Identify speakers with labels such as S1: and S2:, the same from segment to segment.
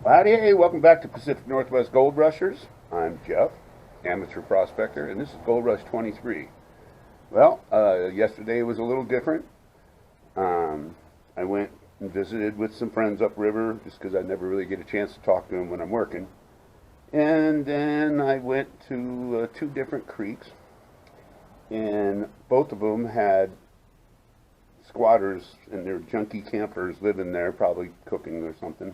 S1: Howdy, hey, welcome back to Pacific Northwest Gold Rushers. I'm Jeff, amateur prospector, and this is Gold Rush 23. Well, yesterday was a little different. I went and visited with some friends upriver just because I never really get a chance to talk to them when I'm working. And then I went to two different creeks, and both of them had squatters and their junky campers living there, probably cooking or something.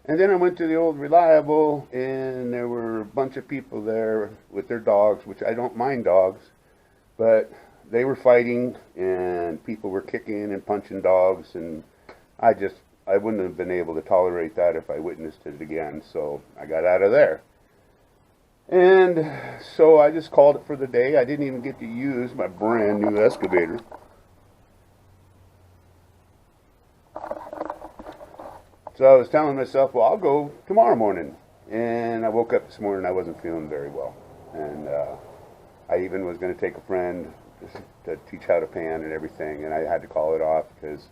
S1: And then I went to the old Reliable, and there were a bunch of people there with their dogs, which I don't mind dogs, but they were fighting, and people were kicking and punching dogs, and I wouldn't have been able to tolerate that if I witnessed it again, so I got out of there. And so I just called it for the day. I didn't even get to use my brand new excavator. So I was telling myself, well, I'll go tomorrow morning. And I woke up this morning, I wasn't feeling very well. And I even was going to take a friend to teach how to pan and everything, and I had to call it off because,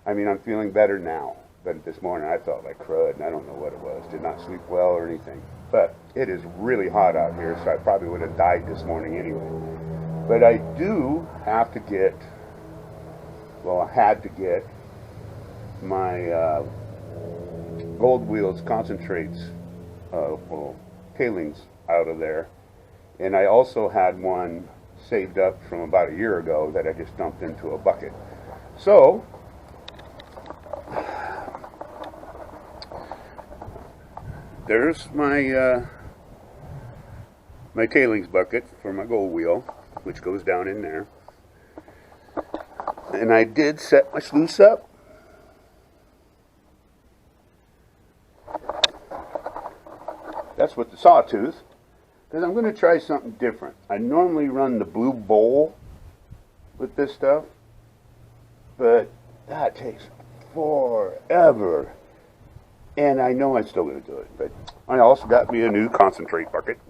S1: I mean, I'm feeling better now. But this morning I felt like crud, and I don't know what it was. Did not sleep well or anything. But it is really hot out here, so I probably would have died this morning anyway. But I do have to get, well, I had to get my Gold Wheels concentrates, tailings out of there, and I also had one saved up from about a year ago that I just dumped into a bucket. So there's my my tailings bucket for my gold wheel, which goes down in there, and I did set my sluice up. That's with the Sawtooth, because I'm going to try something different. I normally run the blue bowl with this stuff, but that takes forever, and I know I'm still going to do it. But I also got me a new concentrate bucket.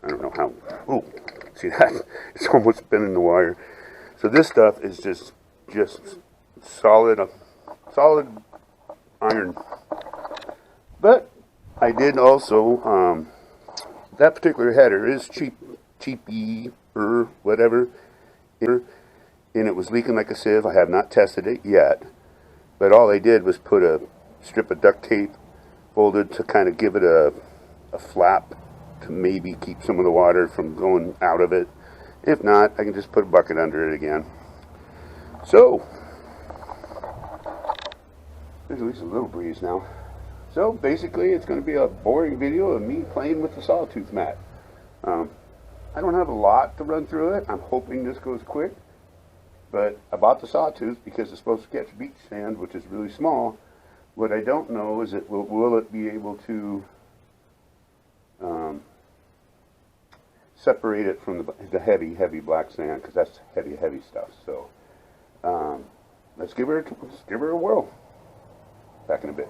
S1: I don't know how. Oh, see that? It's almost been in the wire. So this stuff is just solid iron, but I did also, that particular header is cheapy or whatever, and it was leaking like a sieve. I have not tested it yet, but all I did was put a strip of duct tape folded to kind of give it a flap to maybe keep some of the water from going out of it. If not, I can just put a bucket under it again. So, there's at least a little breeze now. So basically it's going to be a boring video of me playing with the Sawtooth Mat. I don't have a lot to run through it. I'm hoping this goes quick. But I bought the Sawtooth because it's supposed to catch beach sand, which is really small. What I don't know is will it be able to separate it from the heavy black sand, because that's heavy stuff. So let's give her a whirl. Back in a bit.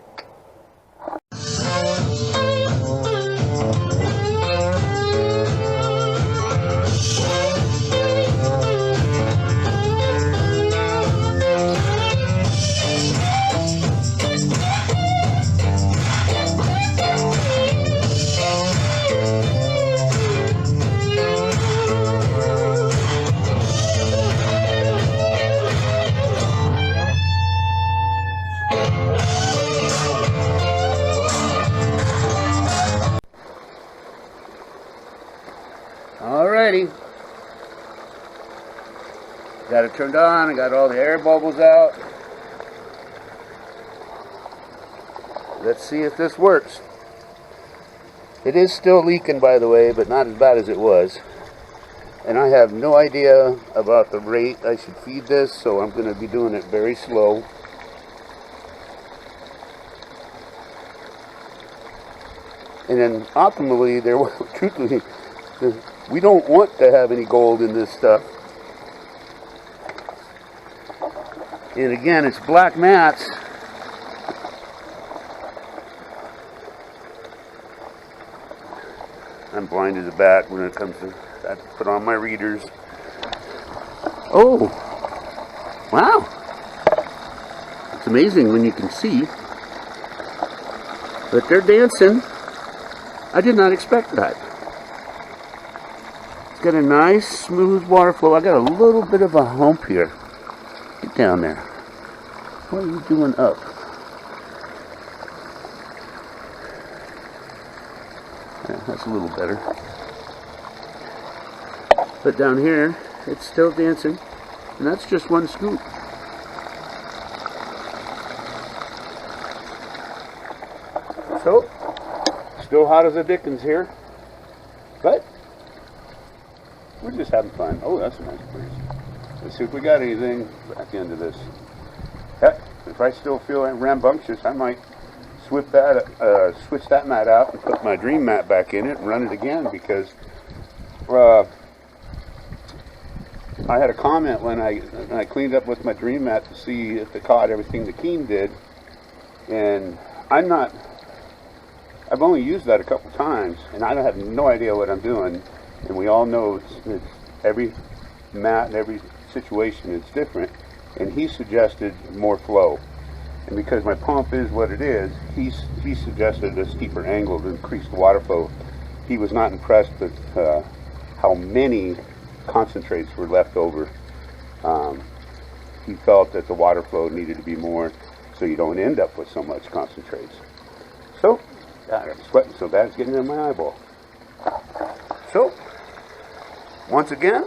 S1: Alrighty, got it turned on. I got all the air bubbles out. Let's see if this works. It is still leaking, by the way, but not as bad as it was. And I have no idea about the rate I should feed this, so I'm going to be doing it very slow. And then optimally, truthfully, we don't want to have any gold in this stuff. And again, it's black mats. I'm blind as a bat when it comes to that. Put on my readers. Oh, wow. It's amazing when you can see. But they're dancing. I did not expect that. It's got a nice smooth water flow. I got a little bit of a hump here. Get down there. What are you doing up? Yeah, that's a little better. But down here, it's still dancing. And that's just one scoop. So, still hot as a dickens here. But, we're just having fun. Oh, that's a nice breeze. Let's see if we got anything at the end of this. Heck, if I still feel rambunctious, I might switch that mat out and put my dream mat back in it and run it again, because I had a comment when I cleaned up with my dream mat to see if it caught everything the Keen did, and I've only used that a couple times, and I have no idea what I'm doing. And we all know it's every mat and every situation is different. And he suggested more flow. And because my pump is what it is, he suggested a steeper angle to increase the water flow. He was not impressed with how many concentrates were left over. He felt that the water flow needed to be more, so you don't end up with so much concentrates. So, God, I'm sweating so bad it's getting in my eyeball. So, once again,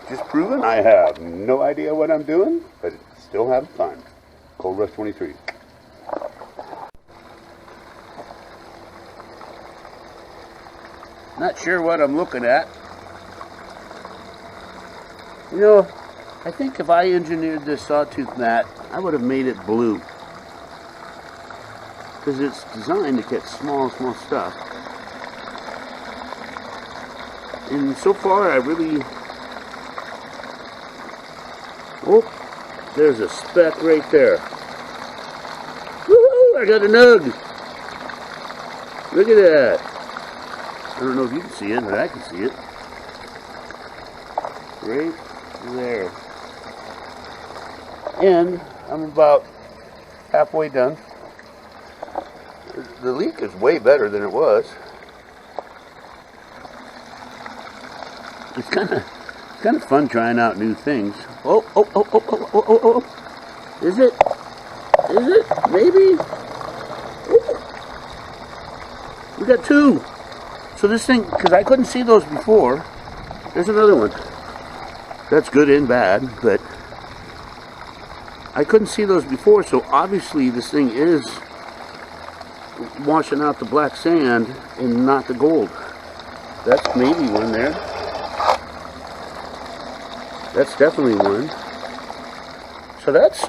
S1: just proving I have no idea what I'm doing, but still having fun. Cold Rush 23. Not sure what I'm looking at. You know, I think if I engineered this Sawtooth Mat, I would have made it blue. Because it's designed to catch small stuff. And so far I really... Oh, there's a speck right there. Woohoo! I got a nug! Look at that. I don't know if you can see it, but I can see it. Right there. And I'm about halfway done. The leak is way better than it was. It's kind of fun trying out new things. Oh. Is it? Maybe? Oh. We got two. So this thing, because I couldn't see those before, there's another one. That's good and bad, but I couldn't see those before, so obviously this thing is washing out the black sand and not the gold. That's maybe one there. That's definitely one. So that's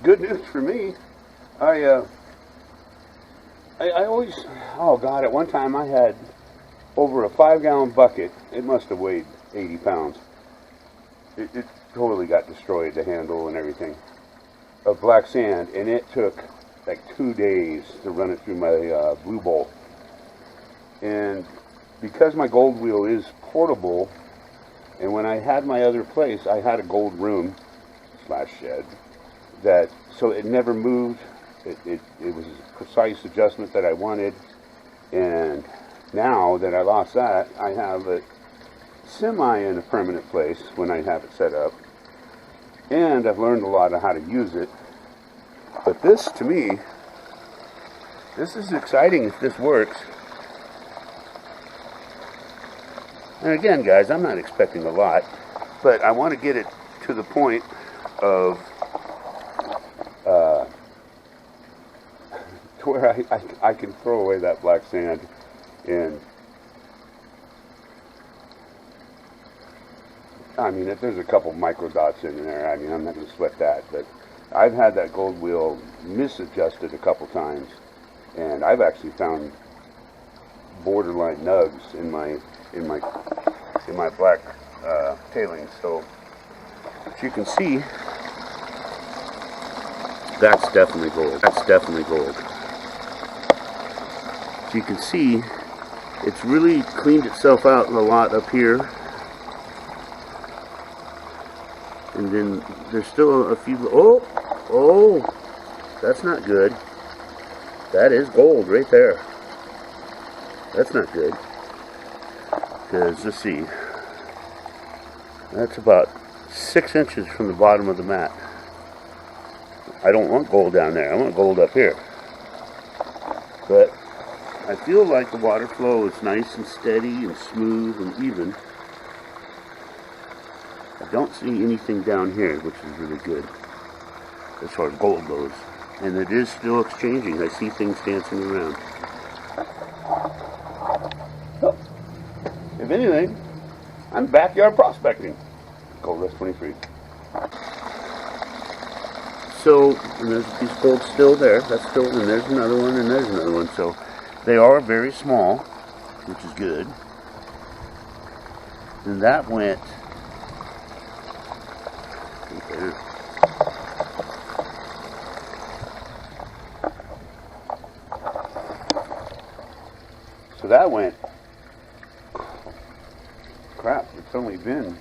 S1: good news for me. I always, oh God, at one time I had over a 5-gallon bucket. It must have weighed 80 pounds. It totally got destroyed, the handle and everything, of black sand, and it took like 2 days to run it through my blue bowl. And because my gold wheel is portable, and when I had my other place, I had a gold room / shed, that so it never moved. It was a precise adjustment that I wanted, and now that I lost that, I have it semi in a permanent place when I have it set up, and I've learned a lot of how to use it. But this, to me, this is exciting if this works. And again, guys, I'm not expecting a lot, but I want to get it to the point of to where I can throw away that black sand. And I mean, if there's a couple micro dots in there, I mean, I'm not going to sweat that. But I've had that gold wheel misadjusted a couple times, and I've actually found borderline nugs in my black tailings. So as you can see, that's definitely gold. That's definitely gold. As you can see, it's really cleaned itself out a lot up here. And then there's still a few, oh, That's not good. That is gold right there. That's not good. Because, let's see, that's about 6 inches from the bottom of the mat. I don't want gold down there. I want gold up here. But I feel like the water flow is nice and steady and smooth and even. I don't see anything down here, which is really good as far as gold goes. And it is still exchanging. I see things dancing around. So, if anything, I'm backyard prospecting. Gold Rush 23. So, and there's a piece of gold still there. That's still, and there's another one, and there's another one. So, they are very small, which is good. And that went right there. So that went, crap, it's only been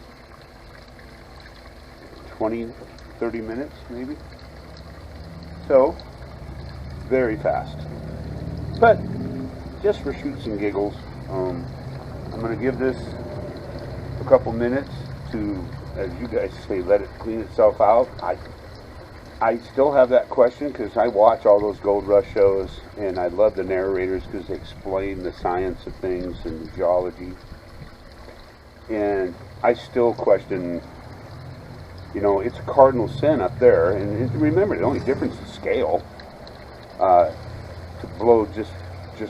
S1: 20, 30 minutes maybe. So, very fast. But, just for shoots and giggles, I'm going to give this a couple minutes to, as you guys say, let it clean itself out. I still have that question because I watch all those Gold Rush shows and I love the narrators because they explain the science of things and the geology. And I still question, you know, it's a cardinal sin up there. And remember, the only difference is scale. To blow just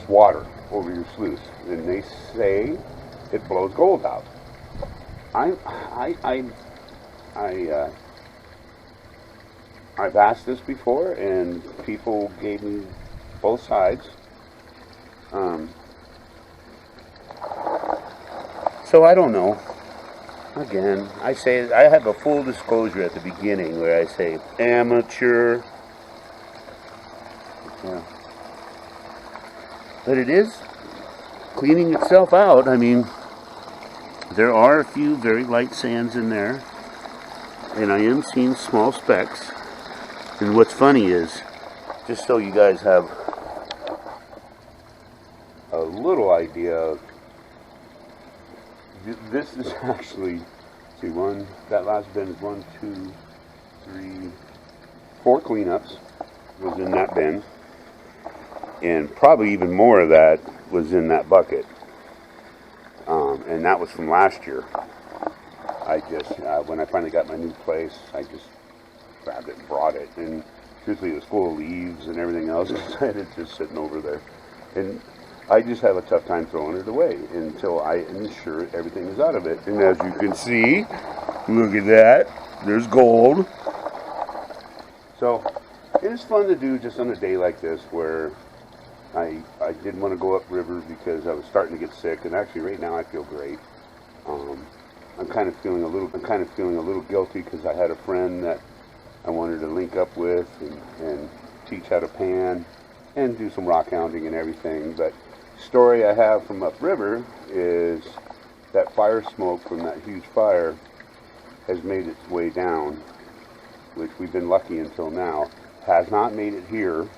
S1: water over your sluice. And they say it blows gold out. I've asked this before, and people gave me both sides. So I don't know. Again, I say I have a full disclosure at the beginning where I say amateur. Yeah. But it is cleaning itself out. I mean, there are a few very light sands in there, and I am seeing small specks. And what's funny is, just so you guys have a little idea, this is actually, see, that last bin is 1, 2, 3, 4 cleanups was in that bin, and probably even more of that was in that bucket, and that was from last year. I just, when I finally got my new place, I just grabbed it and brought it, and truthfully it was full of leaves and everything else, and it's just sitting over there, and I just have a tough time throwing it away until I am sure everything is out of it. And as you can see, look at that, there's gold. So it is fun to do just on a day like this where I didn't want to go upriver because I was starting to get sick, and actually right now I feel great. I'm kind of feeling a little guilty because I had a friend that I wanted to link up with and teach how to pan and do some rock hounding and everything. But story I have from upriver is that fire smoke from that huge fire has made its way down, which we've been lucky until now. Has not made it here,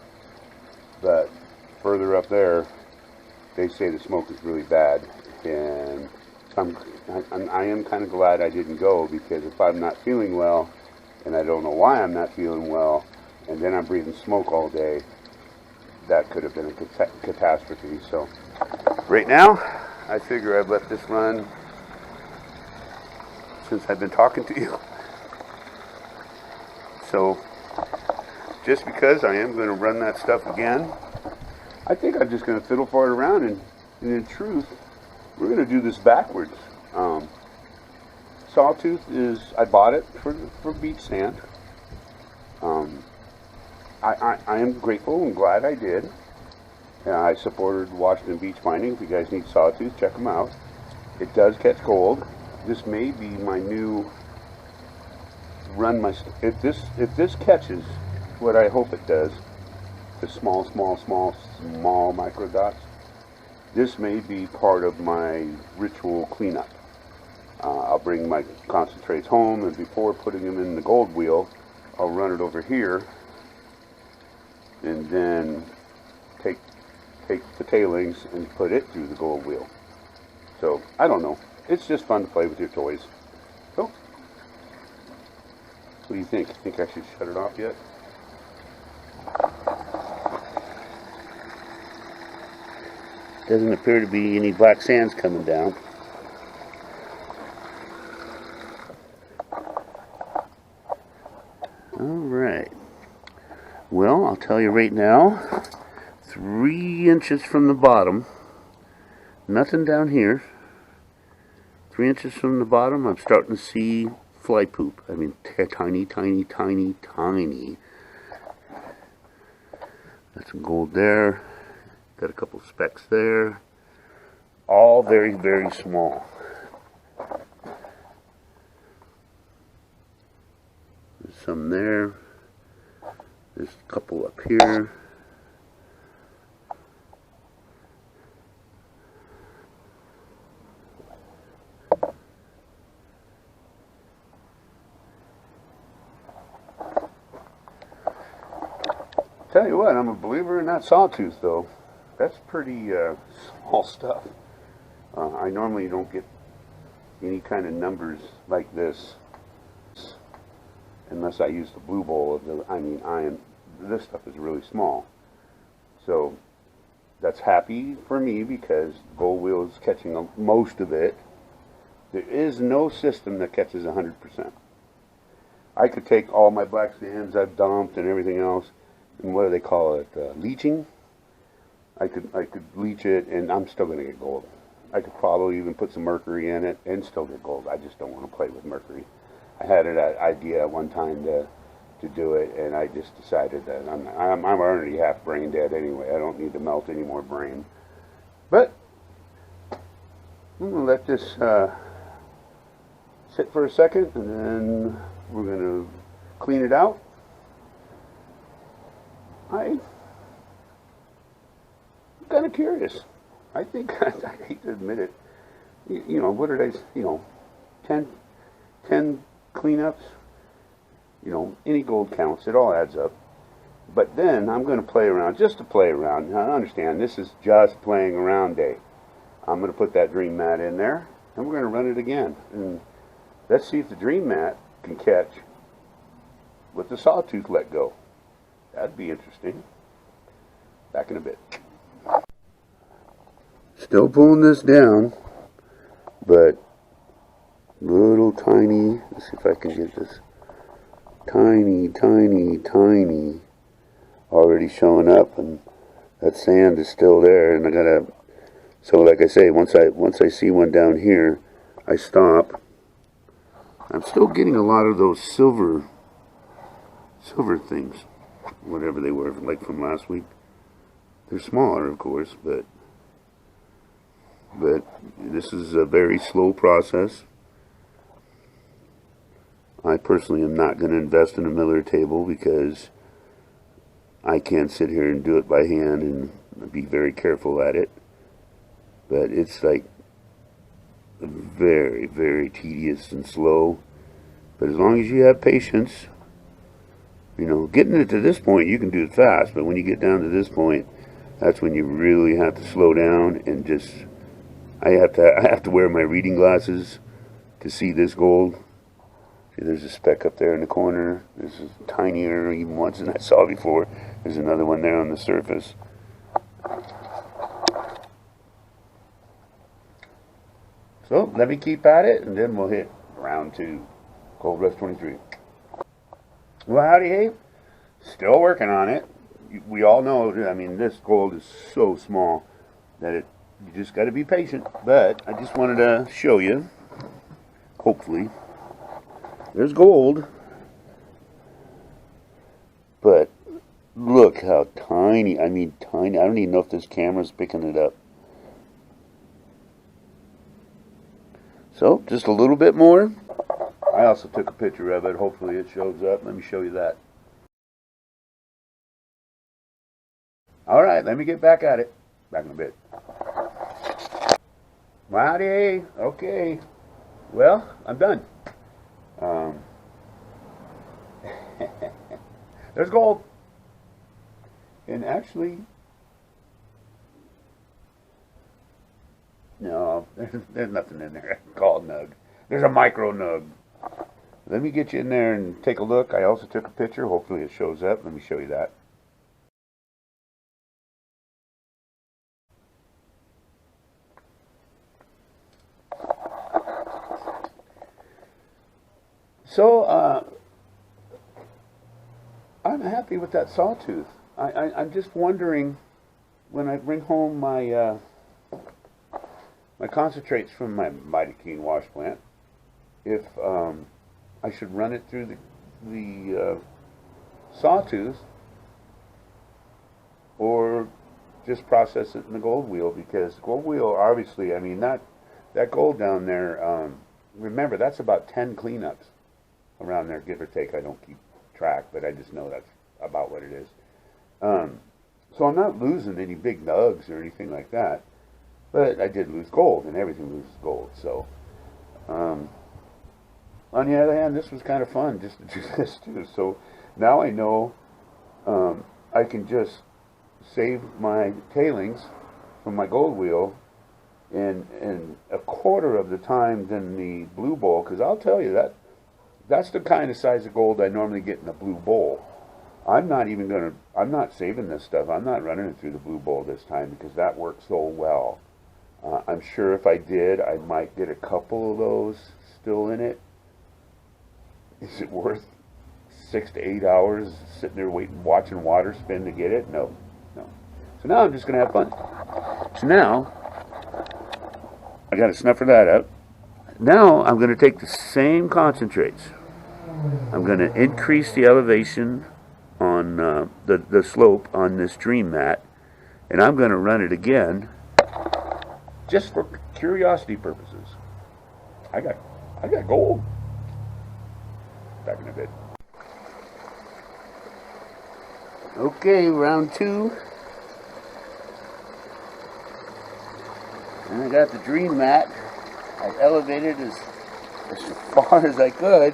S1: but further up there they say the smoke is really bad, and I am kind of glad I didn't go, because if I'm not feeling well and I don't know why I'm not feeling well, and then I'm breathing smoke all day, that could have been a catastrophe. So right now I figure I've let this run since I've been talking to you. So just because I am going to run that stuff again, I think I'm just going to fiddle fart around, and in truth, we're going to do this backwards. Sawtooth is, I bought it for beach sand. I am grateful and glad I did. I supported Washington Beach Mining. If you guys need Sawtooth, check them out. It does catch gold. This may be my new run. If this catches what I hope it does, the small micro dots, this may be part of my ritual cleanup. I'll bring my concentrates home, and before putting them in the gold wheel, I'll run it over here and then take the tailings and put it through the gold wheel. So I don't know. It's just fun to play with your toys. So what do you think? Think I should shut it off yet? Doesn't appear to be any black sands coming down. Alright. Well, I'll tell you right now, 3 inches from the bottom, nothing down here. 3 inches from the bottom, I'm starting to see fly poop. I mean, tiny, tiny, tiny, tiny. Got some gold there. Got a couple specks there. All very, very small. There's some there. There's a couple up here. Tell you what, I'm a believer in that sawtooth though. That's pretty small stuff. I normally don't get any kind of numbers like this unless I use the blue bowl of the, this stuff is really small. So that's happy for me because the gold wheel is catching most of it. There is no system that catches 100%. I could take all my black sands I've dumped and everything else, and what do they call it? Leaching. I could leach it, and I'm still going to get gold. I could probably even put some mercury in it and still get gold. I just don't want to play with mercury. I had an idea at one time to do it, and I just decided that I'm already half brain dead anyway. I don't need to melt any more brain. But I'm going to let this sit for a second, and then we're going to clean it out. I'm kind of curious. I think, I hate to admit it, you know, what did I, 10 cleanups, any gold counts, it all adds up. But then I'm going to play around, just to play around. Now, I understand, this is just playing around day. I'm going to put that dream mat in there, and we're going to run it again. And let's see if the dream mat can catch with the sawtooth let go. That'd be interesting. Back in a bit. Still pulling this down, but little tiny, let's see if I can get this, tiny, tiny, tiny, already showing up, and that sand is still there, and I gotta, so like I say, once I see one down here, I stop. I'm still getting a lot of those silver things, whatever they were, like from last week. They're smaller, of course, but this is a very slow process. I personally am not going to invest in a miller table because I can't sit here and do it by hand and be very careful at it. But it's like very, very tedious and slow. But as long as you have patience, getting it to this point, you can do it fast. But when you get down to this point, that's when you really have to slow down and just, I have to wear my reading glasses to see this gold. See, there's a speck up there in the corner. This is tinier even ones than I saw before. There's another one there on the surface. So let me keep at it, and then we'll hit round 2, Gold Rush 23. Well, howdy, hey. Still working on it. We all know, this gold is so small that you just got to be patient. But I just wanted to show you, hopefully, there's gold. But look how tiny, tiny. I don't even know if this camera's picking it up. So, just a little bit more. I also took a picture of it. Hopefully it shows up. Let me show you that. Alright, let me get back at it. Back in a bit. Howdy. Okay. Well, I'm done. There's gold. And actually, no, there's nothing in there called nug. There's a micro nug. Let me get you in there and take a look. I also took a picture. Hopefully it shows up. Let me show you that. So, I'm happy with that sawtooth. I'm just wondering, when I bring home my my concentrates from my Mighty Keen wash plant, if I should run it through the sawtooth, or just process it in the gold wheel, because gold wheel, obviously, I mean, that gold down there, remember, that's about 10 cleanups around there, give or take. I don't keep track, but I just know that's about what it is. So I'm not losing any big nugs or anything like that, but I did lose gold, and everything loses gold. So on the other hand, this was kind of fun just to do this too. So now I know I can just save my tailings from my gold wheel in a quarter of the time than the blue bowl, because I'll tell you that's the kind of size of gold I normally get in a blue bowl. I'm not saving this stuff. I'm not running it through the blue bowl this time, because that works so well. I'm sure if I did, I might get a couple of those still in it. Is it worth 6 to 8 hours sitting there waiting, watching water spin to get it? No, no. So now I'm just going to have fun. So now, I got to snuffer that up. Now I'm going to take the same concentrates. I'm going to increase the elevation on the slope on this dream mat, and I'm going to run it again just for curiosity purposes. I got gold. Back in a bit. Okay, round 2. And I got the dream mat. I elevated as far as I could.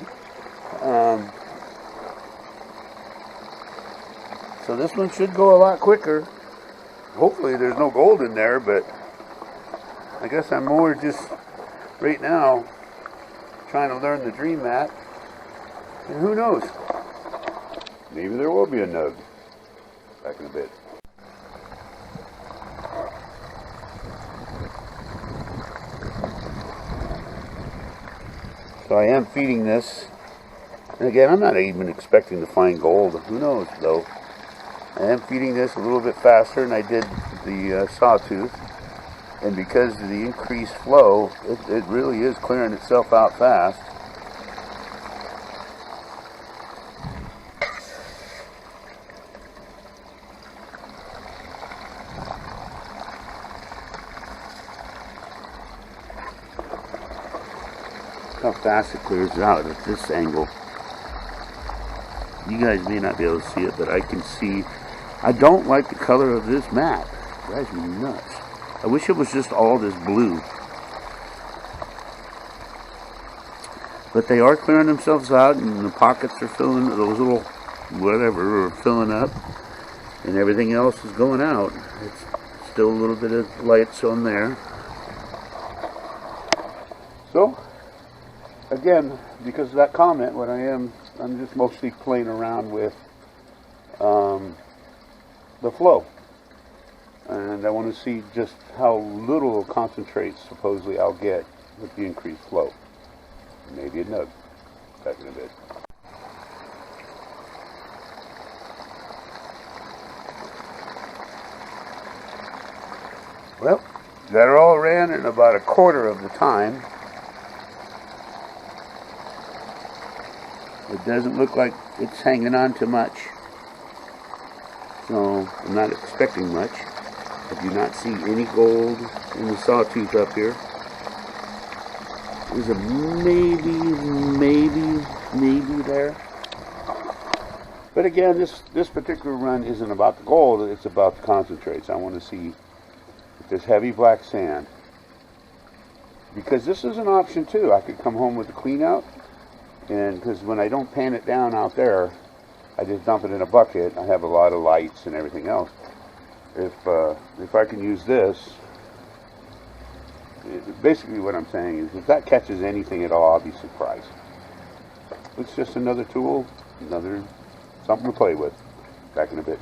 S1: So this one should go a lot quicker. Hopefully there's no gold in there, but I guess I'm more just right now trying to learn the dream mat. And who knows? Maybe there will be a nug. Back in a bit. So I am feeding this. And again, I'm not even expecting to find gold. Who knows, though. I am feeding this a little bit faster than I did the sawtooth. And because of the increased flow, it really is clearing itself out fast. How fast it clears out at this angle. You guys may not be able to see it, but I can see. I don't like the color of this mat. It drives me nuts. I wish it was just all this blue. But they are clearing themselves out, and the pockets are filling, those little whatever are filling up, and everything else is going out. It's still a little bit of lights on there. So again, because of that comment, I'm just mostly playing around with the flow, and I want to see just how little concentrate supposedly I'll get with the increased flow. Maybe a nug. Back in a bit. Well, that all ran in about a quarter of the time. It doesn't look like it's hanging on to much, so I'm not expecting much. I do not see any gold in the sawtooth up here. There's a maybe there. But again, this particular run isn't about the gold, it's about the concentrates. I want to see if there's heavy black sand. Because this is an option too. I could come home with a clean out. And because when I don't pan it down out there, I just dump it in a bucket. I have a lot of lights and everything else. If I can use this, basically what I'm saying is if that catches anything at all, I'll be surprised. It's just another tool, another something to play with. Back in a bit.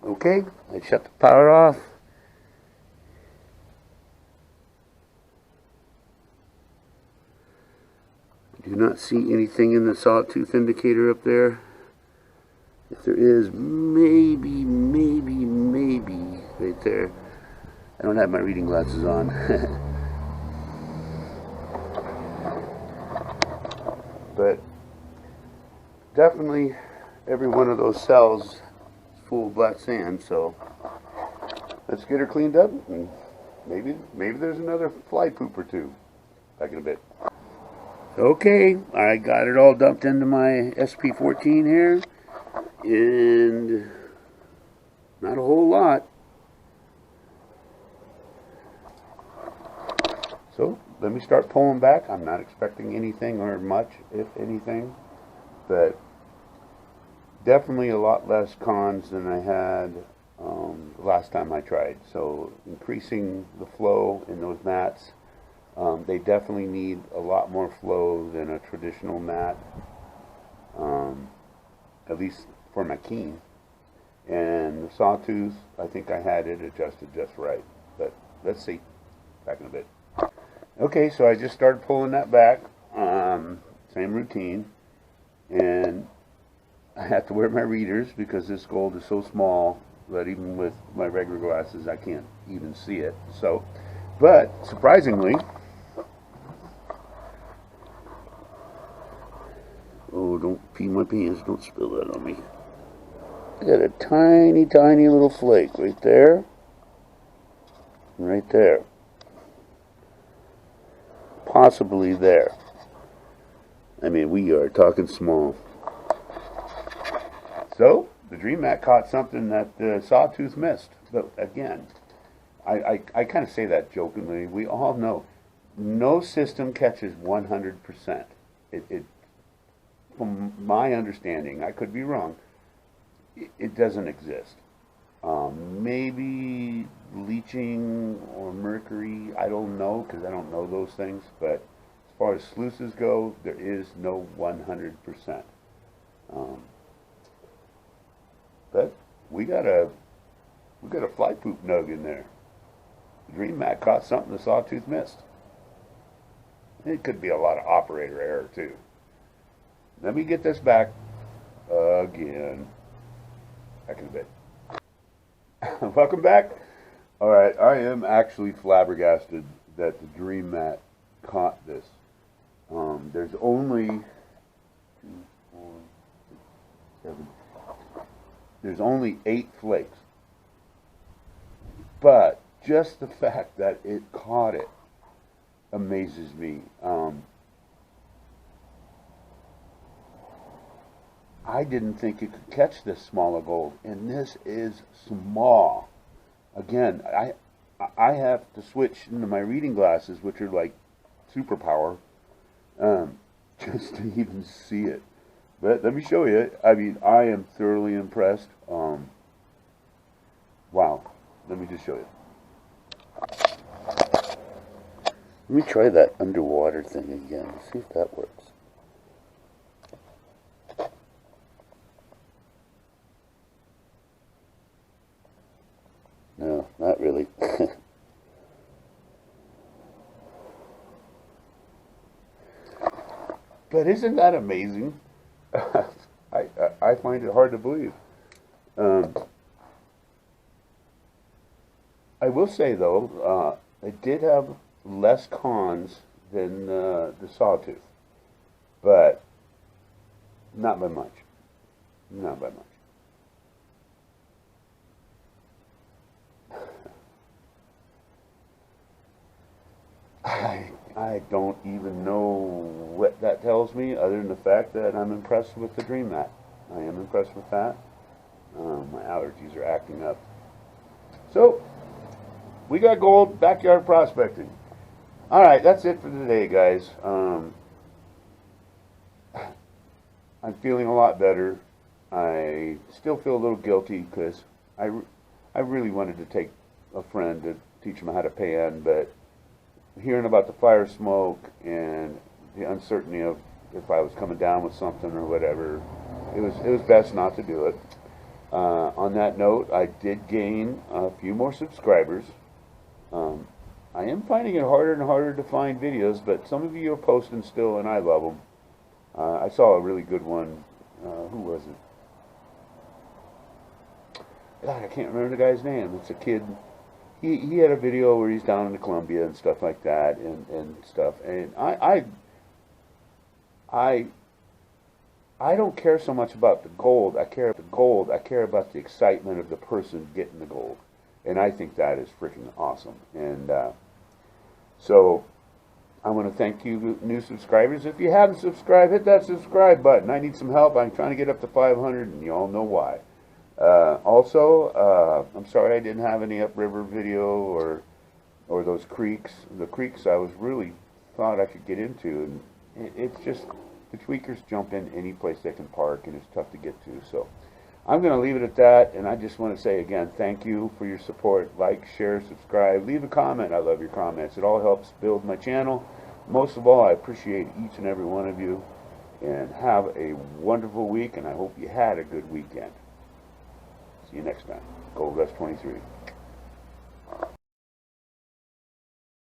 S1: Okay, I shut the power off. Do not see anything in the sawtooth indicator up there. If there is, maybe right there. I don't have my reading glasses on. But definitely every one of those cells is full of black sand, so let's get her cleaned up and maybe there's another fly poop or two. Back in a bit. Okay, I got it all dumped into my SP14 here, and not a whole lot. So let me start pulling back. I'm not expecting anything or much, if anything, but definitely a lot less cons than I had last time I tried. So increasing the flow in those mats. They definitely need a lot more flow than a traditional mat, at least for my keen. And the sawtooth, I think I had it adjusted just right. But let's see. Back in a bit. Okay, so I just started pulling that back. Same routine. And I have to wear my readers because this gold is so small that even with my regular glasses I can't even see it. So, but surprisingly, oh, don't pee my pants, don't spill that on me. I got a tiny, tiny little flake right there. Right there. Possibly there. I mean, we are talking small. So, the Dream Mat caught something that the Sawtooth missed. But again, I kind of say that jokingly. We all know no system catches 100%. From my understanding, I could be wrong, it doesn't exist. Maybe leaching or mercury, I don't know, because I don't know those things, but as far as sluices go, there is no 100%. But we got a fly poop nug in there. The Dream Mat caught something the Sawtooth missed. It could be a lot of operator error too. Let me get this back again. Back in a bit. Welcome back. All right, I am actually flabbergasted that the Dream Mat caught this. There's only 2, 4, 6, 7. There's only 8 flakes. But just the fact that it caught it amazes me. I didn't think it could catch this small of gold, and this is small. Again, I have to switch into my reading glasses, which are like superpower, just to even see it. But let me show you. I mean, I am thoroughly impressed. Wow. Let me just show you. Let me try that underwater thing again. See if that works. No, not really. But isn't that amazing? I find it hard to believe. I will say though, it did have less cons than the Sawtooth, but not by much. Not by much. I don't even know what that tells me, other than the fact that I'm impressed with the Dream Mat. I am impressed with that. My allergies are acting up. So, we got gold, backyard prospecting. Alright, that's it for today, guys. I'm feeling a lot better. I still feel a little guilty because I really wanted to take a friend to teach him how to pan, but hearing about the fire smoke and the uncertainty of if I was coming down with something or whatever, it was best not to do it. On that note, I did gain a few more subscribers. I am finding it harder and harder to find videos, but some of you are posting still, and I love them. I saw a really good one. Who was it? God, I can't remember the guy's name. It's a kid. He had a video where he's down in Colombia and stuff like that, and stuff. And I don't care so much about the gold. I care about the gold. I care about the excitement of the person getting the gold. And I think that is freaking awesome. And so I want to thank you, new subscribers. If you haven't subscribed, hit that subscribe button. I need some help. I'm trying to get up to 500, and you all know why. Also, I'm sorry I didn't have any upriver video or those creeks. The creeks I was really thought I could get into, and it's just the tweakers jump in any place they can park, and it's tough to get to. So I'm going to leave it at that, and I just want to say again, thank you for your support. Like, share, subscribe, leave a comment. I love your comments. It all helps build my channel. Most of all, I appreciate each and every one of you, and have a wonderful week, and I hope you had a good weekend. See you next time. Gold Rush 23.